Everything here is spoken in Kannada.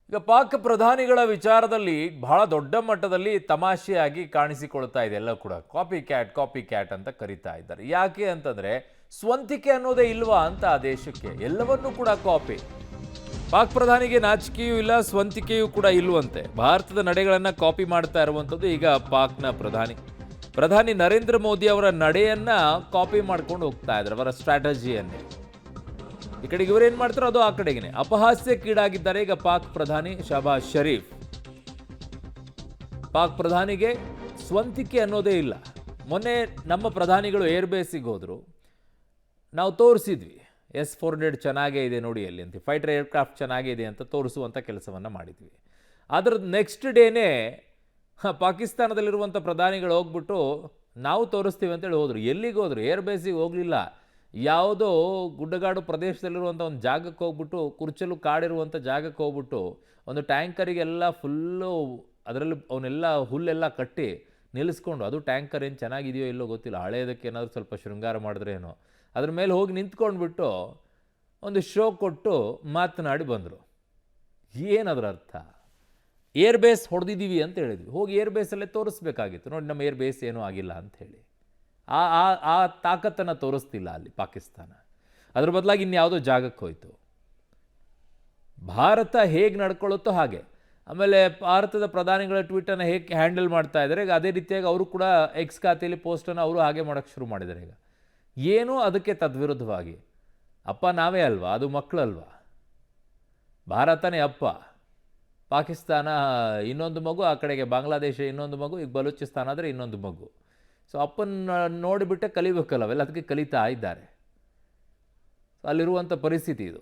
ಈಗ ಪಾಕ್ ಪ್ರಧಾನಿಗಳ ವಿಚಾರದಲ್ಲಿ ಬಹಳ ದೊಡ್ಡ ಮಟ್ಟದಲ್ಲಿ ತಮಾಷೆಯಾಗಿ ಕಾಣಿಸಿಕೊಳ್ತಾ ಇದೆ ಎಲ್ಲ ಕೂಡ ಕಾಪಿ ಕ್ಯಾಟ್ ಅಂತ ಕರೀತಾ ಇದ್ದಾರೆ. ಯಾಕೆ ಅಂತಂದ್ರೆ ಸ್ವಂತಿಕೆ ಅನ್ನೋದೇ ಇಲ್ವಾ ಅಂತ ಆ ದೇಶಕ್ಕೆ ಎಲ್ಲವನ್ನೂ ಕೂಡ ಕಾಪಿ. ಪಾಕ್ ಪ್ರಧಾನಿಗೆ ನಾಚಿಕೆಯೂ ಇಲ್ಲ, ಸ್ವಂತಿಕೆಯೂ ಕೂಡ ಇಲ್ವಂತೆ. ಭಾರತದ ನಡೆಗಳನ್ನ ಕಾಪಿ ಮಾಡ್ತಾ ಇರುವಂಥದ್ದು ಈಗ ಪಾಕ್ನ ಪ್ರಧಾನಿ ನರೇಂದ್ರ ಮೋದಿ ಅವರ ನಡೆಯನ್ನ ಕಾಪಿ ಮಾಡ್ಕೊಂಡು ಹೋಗ್ತಾ ಇದ್ದಾರೆ, ಅವರ ಸ್ಟ್ರಾಟಜಿಯನ್ನೇ. ಈ ಕಡೆಗೆ ಇವರೇನು ಮಾಡ್ತಾರೋ ಅದು ಆ ಕಡೆಗೆ ಅಪಹಾಸ್ಯಕ್ಕೀಡಾಗಿದ್ದಾರೆ ಈಗ ಪಾಕ್ ಪ್ರಧಾನಿ ಶಹಬಾಜ್ ಶರೀಫ್. ಪಾಕ್ ಪ್ರಧಾನಿಗೆ ಸ್ವಂತಿಕೆ ಅನ್ನೋದೇ ಇಲ್ಲ. ಮೊನ್ನೆ ನಮ್ಮ ಪ್ರಧಾನಿಗಳು ಏರ್ಬೇಸಿಗೆ ಹೋದ್ರು, ನಾವು ತೋರಿಸಿದ್ವಿ S-400 ಚೆನ್ನಾಗೇ ಇದೆ ನೋಡಿ ಅಲ್ಲಿ ಅಂತ, ಫೈಟರ್ ಏರ್ಕ್ರಾಫ್ಟ್ ಚೆನ್ನಾಗೇ ಇದೆ ಅಂತ ತೋರಿಸುವಂಥ ಕೆಲಸವನ್ನು ಮಾಡಿದ್ವಿ. ಅದರದ್ದು ನೆಕ್ಸ್ಟ್ ಡೇನೇ ಪಾಕಿಸ್ತಾನದಲ್ಲಿರುವಂಥ ಪ್ರಧಾನಿಗಳು ಹೋಗ್ಬಿಟ್ಟು ನಾವು ತೋರಿಸ್ತೀವಿ ಅಂತೇಳಿ ಹೋದರು. ಎಲ್ಲಿಗೆ ಹೋದ್ರು? ಏರ್ಬೇಸಿಗೆ ಹೋಗಲಿಲ್ಲ, ಯಾವುದೋ ಗುಡ್ಡಗಾಡು ಪ್ರದೇಶದಲ್ಲಿರುವಂಥ ಒಂದು ಜಾಗಕ್ಕೆ ಹೋಗ್ಬಿಟ್ಟು, ಕುರ್ಚಲು ಕಾಡಿರುವಂಥ ಜಾಗಕ್ಕೆ ಹೋಗ್ಬಿಟ್ಟು ಒಂದು ಟ್ಯಾಂಕರಿಗೆಲ್ಲ ಫುಲ್ಲು ಅದರಲ್ಲಿ ಅವನ್ನೆಲ್ಲ ಹುಲ್ಲೆಲ್ಲ ಕಟ್ಟಿ ನಿಲ್ಲಿಸ್ಕೊಂಡು, ಅದು ಟ್ಯಾಂಕರ್ ಏನು ಚೆನ್ನಾಗಿದೆಯೋ ಇಲ್ಲೋ ಗೊತ್ತಿಲ್ಲ, ಹಳೆಯದಕ್ಕೆ ಏನಾದರೂ ಸ್ವಲ್ಪ ಶೃಂಗಾರ ಮಾಡಿದ್ರೆ ಏನೋ, ಅದ್ರ ಮೇಲೆ ಹೋಗಿ ನಿಂತ್ಕೊಂಡ್ಬಿಟ್ಟು ಒಂದು ಶೋ ಕೊಟ್ಟು ಮಾತನಾಡಿ ಬಂದರು. ಏನದರ ಅರ್ಥ? ಏರ್ ಬೇಸ್ ಹೊಡೆದಿದ್ದೀವಿ ಅಂತ ಹೇಳಿದ್ವಿ, ಹೋಗಿ ಏರ್ ಬೇಸಲ್ಲೇ ತೋರಿಸ್ಬೇಕಾಗಿತ್ತು, ನೋಡಿ ನಮ್ಮ ಏರ್ ಬೇಸ್ ಏನೂ ಆಗಿಲ್ಲ ಅಂಥೇಳಿ. ಆ ಆ ಆ ತಾಕತ್ತನ್ನು ತೋರಿಸ್ತಿಲ್ಲ ಅಲ್ಲಿ ಪಾಕಿಸ್ತಾನ. ಅದ್ರ ಬದಲಾಗಿ ಇನ್ಯಾವುದೋ ಜಾಗಕ್ಕೆ ಹೋಯಿತು. ಭಾರತ ಹೇಗೆ ನಡ್ಕೊಳ್ಳುತ್ತೋ ಹಾಗೆ. ಆಮೇಲೆ ಭಾರತದ ಪ್ರಧಾನಿಗಳ ಟ್ವೀಟನ್ನು ಹೇಗೆ ಹ್ಯಾಂಡಲ್ ಮಾಡ್ತಾ ಇದ್ದಾರೆ ಈಗ, ಅದೇ ರೀತಿಯಾಗಿ ಅವರು ಕೂಡ ಎಕ್ಸ್ ಖಾತೆಯಲ್ಲಿ ಪೋಸ್ಟನ್ನು ಅವರು ಹಾಗೆ ಮಾಡೋಕ್ಕೆ ಶುರು ಮಾಡಿದ್ದಾರೆ ಈಗ. ಏನೂ ಅದಕ್ಕೆ ತದ್ವಿರುದ್ಧವಾಗಿ, ಅಪ್ಪ ನಾವೇ ಅಲ್ವಾ, ಅದು ಮಕ್ಕಳಲ್ವಾ, ಭಾರತನೇ ಅಪ್ಪ, ಪಾಕಿಸ್ತಾನ ಇನ್ನೊಂದು ಮಗು, ಆ ಕಡೆಗೆ ಬಾಂಗ್ಲಾದೇಶ ಇನ್ನೊಂದು ಮಗು, ಈಗ ಬಲೂಚಿಸ್ತಾನ ಆದರೆ ಇನ್ನೊಂದು ಮಗು. ಸೊ ಅಪ್ಪನ ನೋಡಿಬಿಟ್ಟೆ ಕಲಿಬೇಕಲ್ಲ, ಅವೆಲ್ಲ ಅದಕ್ಕೆ ಕಲಿತಾ ಇದ್ದಾರೆ. ಅಲ್ಲಿರುವಂಥ ಪರಿಸ್ಥಿತಿ ಇದು.